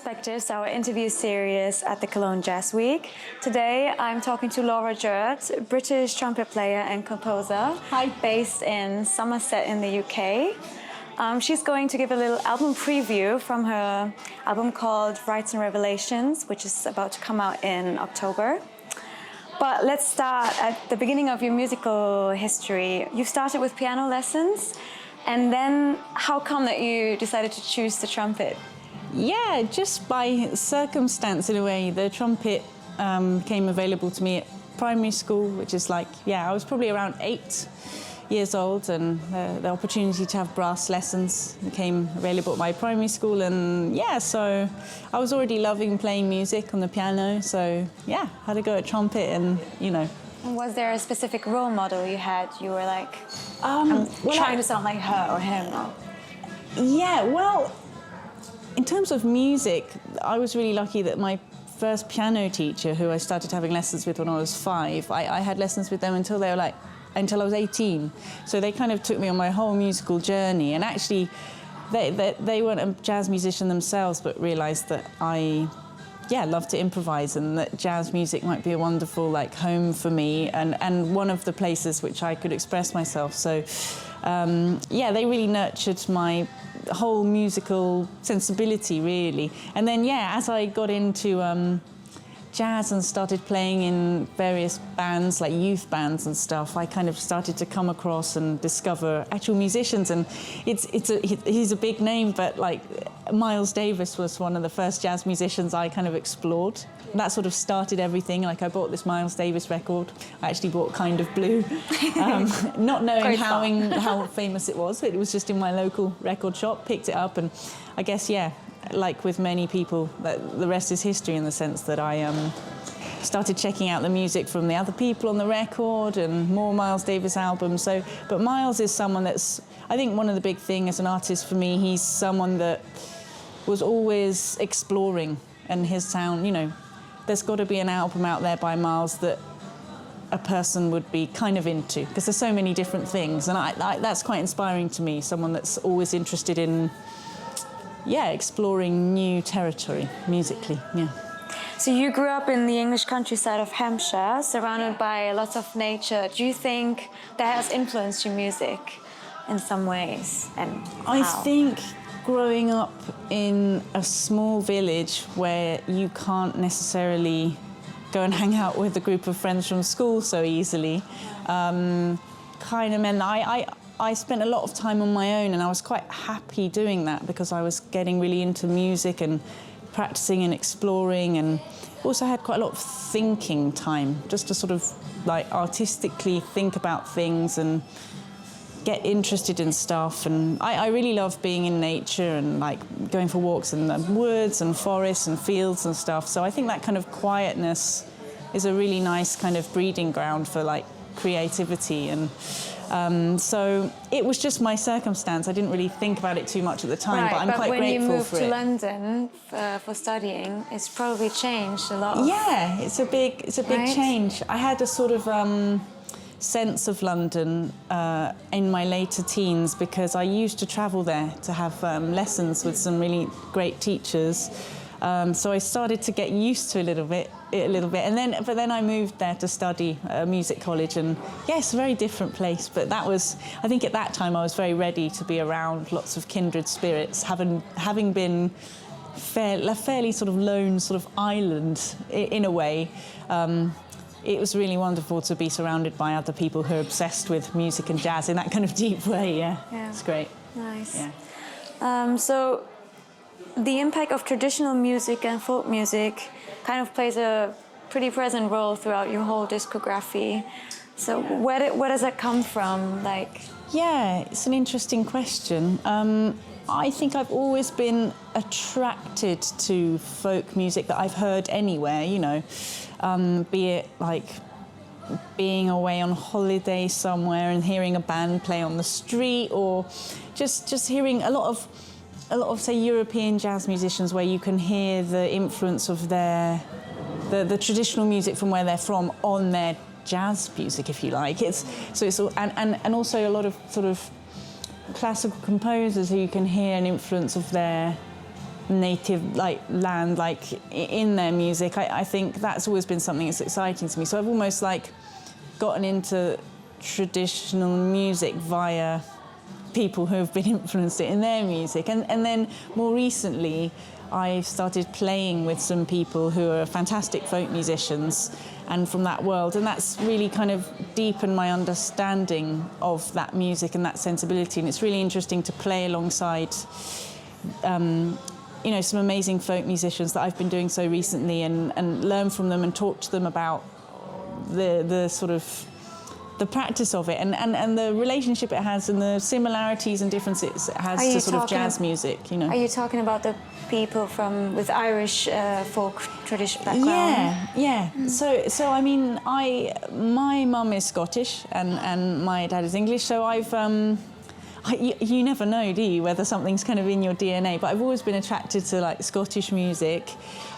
Perspectives, our interview series at the Cologne Jazzweek. Today I'm talking to Jurd, British trumpet player and composer. Hi. Based in Somerset in the UK. She's going to give a little album preview from her album called Rites Revelations, which is about to come out in October. But let's start at the beginning of your musical history. You started with piano lessons, and then how come that you decided to choose the trumpet? Yeah, just by circumstance in a way. The trumpet came available to me at primary school, which is like, I was probably around 8 years old, and the opportunity to have brass lessons became available at my primary school, and so I was already loving playing music on the piano, so had to go at trumpet, and Was there a specific role model you had? You were like, I'm trying to sound like her or him? Or... In terms of music, I was really lucky that my first piano teacher, who I started having lessons with when I was 5, I had lessons with them until I was 18. So they kind of took me on my whole musical journey. And actually, they weren't a jazz musician themselves, but realised that I love to improvise, and that jazz music might be a wonderful home for me, and one of the places which I could express myself. So they really nurtured my whole musical sensibility, really. And then as I got into jazz and started playing in various bands, like youth bands and stuff, I kind of started to come across and discover actual musicians. And he's a big name, but Miles Davis was one of the first jazz musicians I kind of explored. That sort of started everything. I bought this Miles Davis record. I actually bought Kind of Blue, not knowing how famous it was. It was just in my local record shop, picked it up, and I guess, like with many people, the rest is history, in the sense that I started checking out the music from the other people on the record and more Miles Davis albums. But Miles is someone that's, I think, one of the big things as an artist for me. He's someone that was always exploring, and his sound, there's got to be an album out there by Miles that a person would be kind of into, because there's so many different things, and I that's quite inspiring to me, someone that's always interested in exploring new territory musically. So you grew up in the English countryside of Hampshire, surrounded by lots of nature. Do you think that has influenced your music in some ways, and how? I think growing up in a small village where you can't necessarily go and hang out with a group of friends from school so easily, kind of meant I spent a lot of time on my own, and I was quite happy doing that, because I was getting really into music and practicing and exploring, and also had quite a lot of thinking time, just to sort of artistically think about things and get interested in stuff. And I really love being in nature and going for walks in the woods and forests and fields and stuff. So I think that kind of quietness is a really nice kind of breeding ground for creativity. And so it was just my circumstance. I didn't really think about it too much at the time, but I'm quite grateful for it. When you moved to London for studying, it's probably changed a lot. Yeah, it's a big change. I had a sort of sense of London in my later teens, because I used to travel there to have lessons with some really great teachers. So I started to get used to it a little bit, but then I moved there to study music college, and it's a very different place. But I think at that time I was very ready to be around lots of kindred spirits, having been a fairly sort of lone sort of island in a way. It was really wonderful to be surrounded by other people who are obsessed with music and jazz in that kind of deep way. It's great. Nice. So the impact of traditional music and folk music kind of plays a pretty present role throughout your whole discography. So where does that come from? It's an interesting question. I think I've always been attracted to folk music that I've heard anywhere, be it being away on holiday somewhere and hearing a band play on the street, or just hearing a lot of say European jazz musicians, where you can hear the influence of the traditional music from where they're from on their jazz music, if you like. And also a lot of sort of classical composers who you can hear an influence of their native land in their music. I think that's always been something that's exciting to me. So I've almost gotten into traditional music via people who have been influenced in their music, and then more recently I started playing with some people who are fantastic folk musicians and from that world, and that's really kind of deepened my understanding of that music and that sensibility. And it's really interesting to play alongside some amazing folk musicians that I've been doing so recently, and learn from them and talk to them about the sort of the practice of it and the relationship it has and the similarities and differences it has to sort of jazz music, Are you talking about the people with Irish folk tradition background? Yeah. So I mean, my mum is Scottish and my dad is English, so I've you never know, do you, whether something's kind of in your DNA, but I've always been attracted to Scottish music.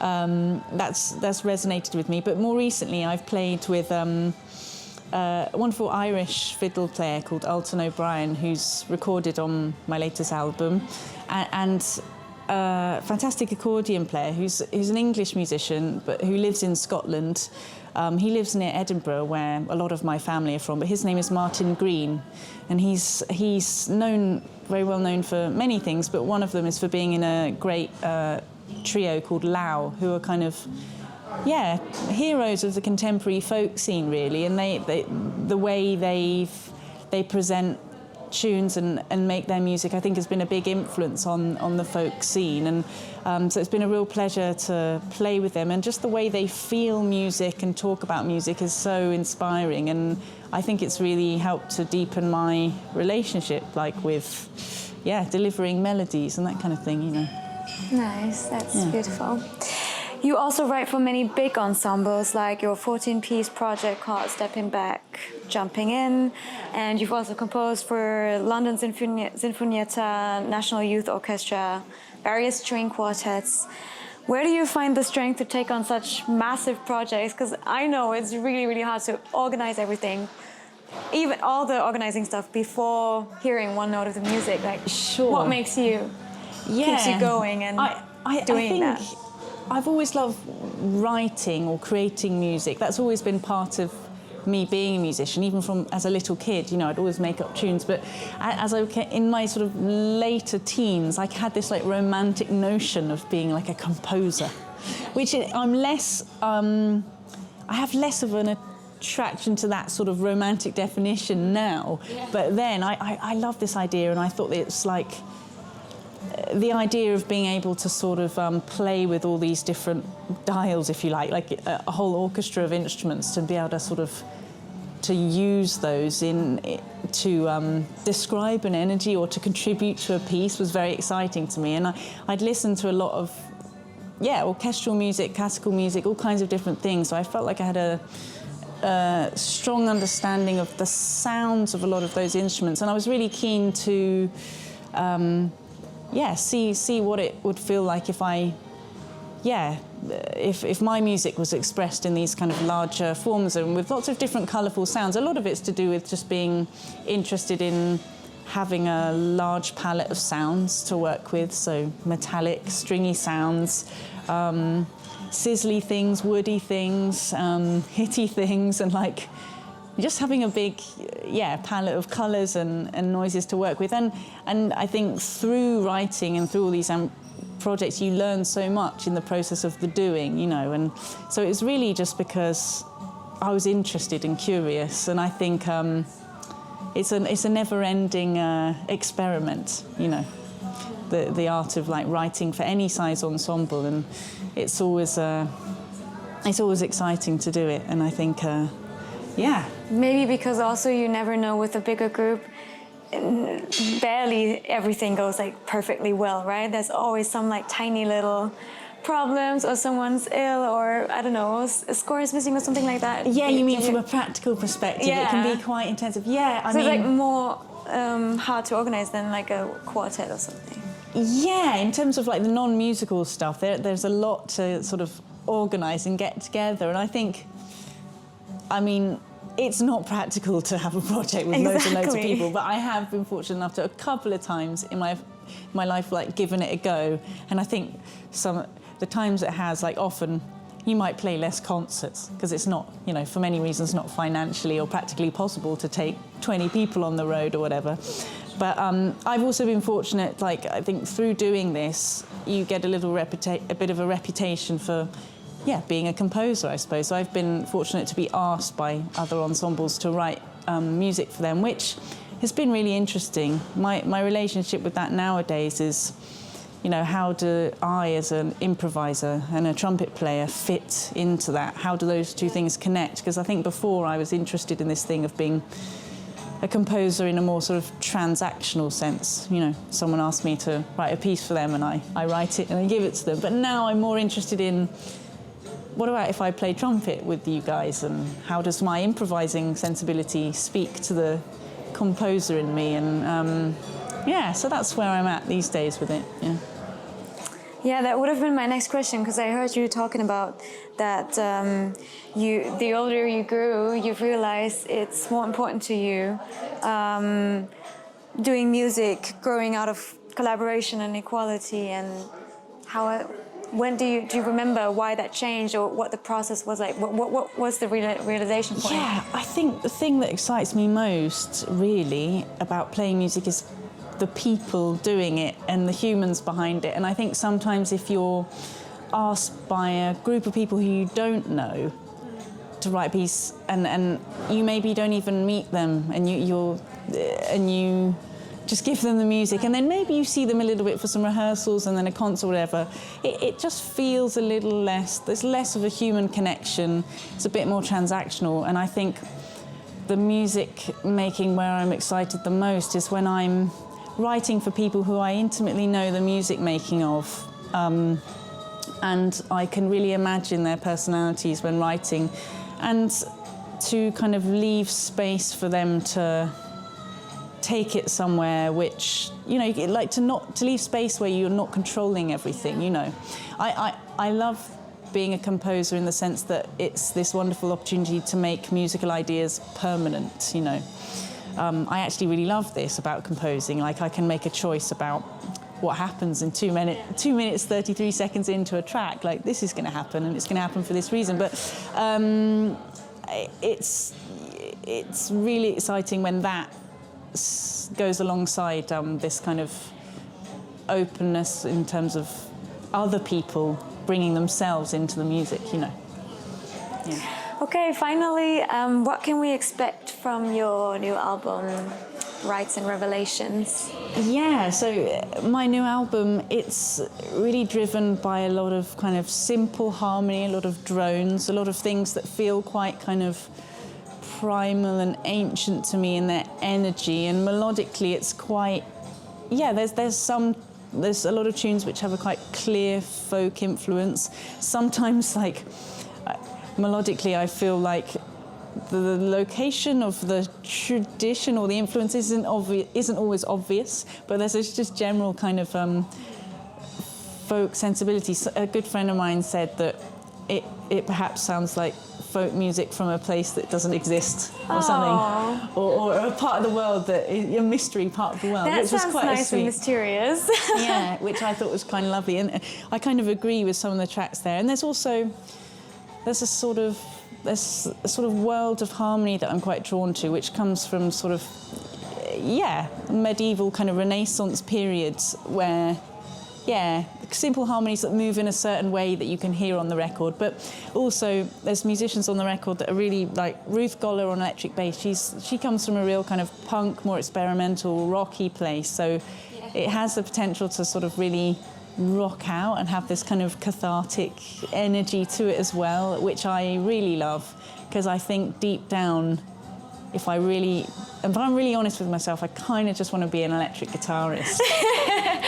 That's resonated with me, but more recently I've played with a wonderful Irish fiddle player called Alton O'Brien, who's recorded on my latest album, and a fantastic accordion player who's an English musician but who lives in Scotland. He lives near Edinburgh, where a lot of my family are from, but his name is Martin Green, and he's very well known for many things, but one of them is for being in a great trio called Lau, who are kind of heroes of the contemporary folk scene, really, and the way they present tunes and make their music, I think, has been a big influence on the folk scene, and so it's been a real pleasure to play with them, and just the way they feel music and talk about music is so inspiring, and I think it's really helped to deepen my relationship with delivering melodies and that kind of thing, Nice, that's beautiful. You also write for many big ensembles, like your 14-piece project called Stepping Back, Jumping In, and you've also composed for London Sinfonietta, National Youth Orchestra, various string quartets. Where do you find the strength to take on such massive projects? Because I know it's really, really hard to organize everything, even all the organizing stuff, before hearing one note of the music. Sure. What makes you, keeps you going and doing that? I've always loved writing or creating music. That's always been part of me being a musician, even from as a little kid. I'd always make up tunes. But as in my sort of later teens, I had this romantic notion of being a composer, which I'm less. I have less of an attraction to that sort of romantic definition now. Yeah. But then I love this idea, and I thought it's the idea of being able to sort of play with all these different dials, if you like a whole orchestra of instruments, to be able to sort of to use those to describe an energy or to contribute to a piece was very exciting to me. And I'd listened to a lot of orchestral music, classical music, all kinds of different things. So I felt like I had a strong understanding of the sounds of a lot of those instruments, and I was really keen to see what it would feel like if if my music was expressed in these kind of larger forms and with lots of different colourful sounds. A lot of it's to do with just being interested in having a large palette of sounds to work with, so metallic, stringy sounds, sizzly things, woody things, hitty things, and just having a big palette of colours and noises to work with. And I think through writing and through all these projects, you learn so much in the process of the doing, and so it's really just because I was interested and curious, and I think it's a never-ending experiment, the art of writing for any size ensemble, and it's always exciting to do it, and I think maybe because also you never know with a bigger group, barely everything goes perfectly well, right? There's always some tiny little problems, or someone's ill, or I don't know, a score is missing or something like that. Yeah, you mean from a practical perspective, it can be quite intensive. Yeah, I mean, it's more hard to organize than a quartet or something. Yeah, in terms of the non-musical stuff, there's a lot to sort of organize and get together, and I think, it's not practical to have a project with loads and loads of people, but I have been fortunate enough to a couple of times in my life, like, given it a go. And I think the times it has, like, often you might play less concerts because it's not, you know, for many reasons, not financially or practically possible to take 20 people on the road or whatever. But I've also been fortunate, like, I think through doing this, you get a bit of a reputation for, being a composer, I suppose. So I've been fortunate to be asked by other ensembles to write music for them, which has been really interesting. My relationship with that nowadays is, you know, how do I, as an improviser and a trumpet player, fit into that? How do those two things connect? Because I think before I was interested in this thing of being a composer in a more sort of transactional sense. You know, someone asked me to write a piece for them and I write it and I give it to them. But now I'm more interested in, what about if I play trumpet with you guys, and how does my improvising sensibility speak to the composer in me? And so that's where I'm at these days with it. Yeah, that would have been my next question, because I heard you talking about that the older you grew, you've realized it's more important to you doing music, growing out of collaboration and equality, and when do you remember why that changed, or what the process was like? What was the realization point? Yeah, I think the thing that excites me most, really, about playing music is the people doing it and the humans behind it. And I think sometimes if you're asked by a group of people who you don't know to write a piece, and you maybe don't even meet them, and you just give them the music, and then maybe you see them a little bit for some rehearsals and then a concert or whatever, it just feels a little less, there's less of a human connection, it's a bit more transactional. And I think the music making where I'm excited the most is when I'm writing for people who I intimately know the music making of, and I can really imagine their personalities when writing, and to kind of leave space for them to take it somewhere which, you know, like to leave space where you're not controlling everything, you know. I love being a composer in the sense that it's this wonderful opportunity to make musical ideas permanent, you know. I actually really love this about composing. Like, I can make a choice about what happens in 2 minutes 33 seconds into a track. Like, this is going to happen, and it's going to happen for this reason. But it's really exciting when that goes alongside this kind of openness in terms of other people bringing themselves into the music, you know. Yeah. Okay, finally, what can we expect from your new album, Rites Revelations? Yeah, so my new album, it's really driven by a lot of kind of simple harmony, a lot of drones, a lot of things that feel quite kind of primal and ancient to me in their energy, and melodically it's quite, there's a lot of tunes which have a quite clear folk influence. Sometimes, like, melodically I feel like the location of the tradition or the influence isn't always obvious, but there's this just general kind of folk sensibility. So a good friend of mine said that it perhaps sounds like folk music from a place that doesn't exist, or something, or a part of the world that is a mystery part of the world. That which sounds was quite nice and mysterious. Yeah, which I thought was kind of lovely, and I kind of agree with some of the tracks there. And there's a sort of world of harmony that I'm quite drawn to, which comes from sort of medieval kind of Renaissance periods where simple harmonies that move in a certain way that you can hear on the record. But also there's musicians on the record that are really, like Ruth Goller on electric bass. She comes from a real kind of punk, more experimental, rocky place, so it has the potential to sort of really rock out and have this kind of cathartic energy to it as well, which I really love, because I think deep down, if I'm really honest with myself, I kind of just want to be an electric guitarist.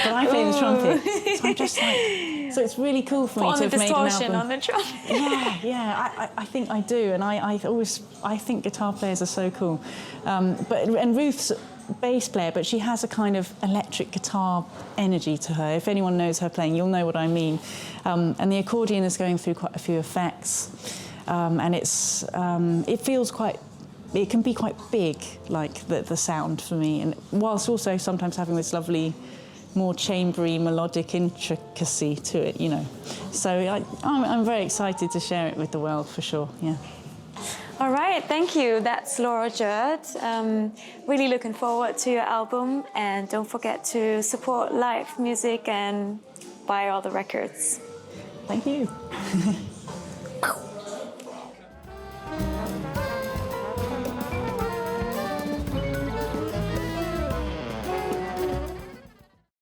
But I play the trumpet, so I'm just like, so it's really cool for me to have made an album. On the trumpet. I think I do, and I think guitar players are so cool. And Ruth's bass player, but she has a kind of electric guitar energy to her. If anyone knows her playing, you'll know what I mean. And the accordion is going through quite a few effects, and it feels quite it can be quite big, like the sound for me, and whilst also sometimes having this lovely, more chambery, melodic intricacy to it, you know. So I'm very excited to share it with the world, for sure, yeah. All right, thank you. That's Laura Jurd. Really looking forward to your album, and don't forget to support live music and buy all the records. Thank you.